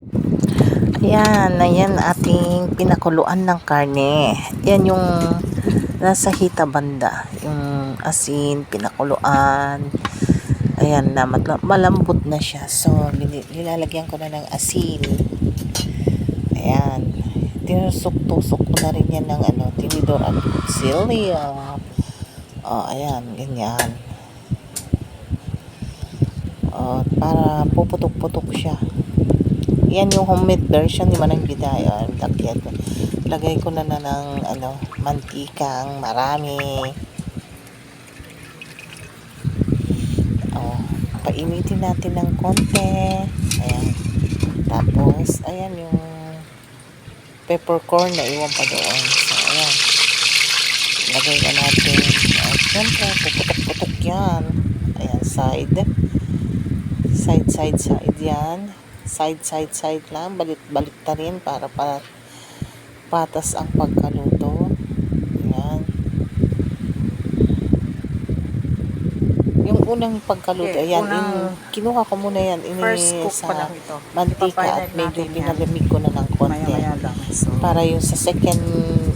Ayan ating pinakuluan ng karne. Yan yung nasa hita banda. Yung asin, pinakuluan. Ayan na, malambot na siya. So, nilalagyan ko na ng asin. Ayan. Tinusok-tusok ko na rin yan ng tinidor at kutsilyo. Ayan, ganyan. Para puputok-putok siya. Yan yung homemade version ni Manang Bidaya. Lagay ko na ng mantikang marami. Painitin natin ng konti. Ayan. Tapos, ayan yung peppercorn na iwan pa doon. So, ayan. Lagay na natin. Siyempre, puputok-putok yan. Ayan, side yan. Side lang. Balik ta rin para patas ang pagkaluto. Ayan. Yung unang pagkaluto, ayan, kinuha ko muna yan sa mantika at medyo pinalamig ko na ng konti. So, para yung sa second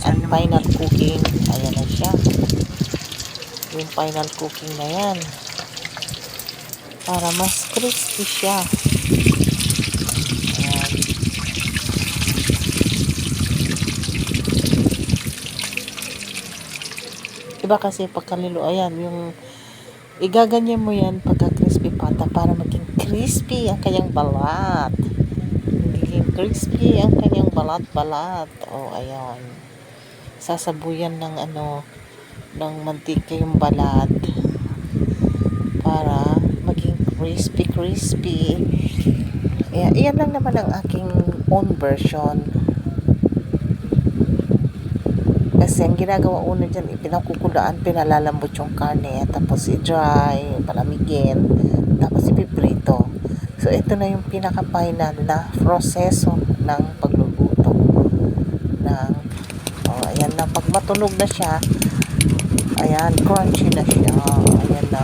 and final cooking, ayan na siya. Yung final cooking na yan. Para mas crispy siya. Ayan. Iba kasi pagkalilo, ayan, yung igaganyan mo yan pagka crispy pata para maging crispy ang kanyang balat. Magiging crispy ang kanyang balat-balat. Ayan. Sasabuyan ng ng mantika yung balat para maging crispy. Iyan lang naman ang aking own version. Kasi ang ginagawa una dyan, pinakukulaan, pinalalambot yung karne, tapos i-dry, palamigin, tapos ipiprito. So, ito na yung pinaka-final na proseso ng pagluluto. Ayan na, pag matunog na siya, ayan, crunchy na siya. Ayan na,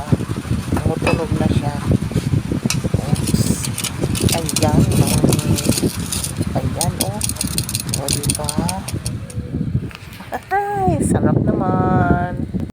tumutunog na siya.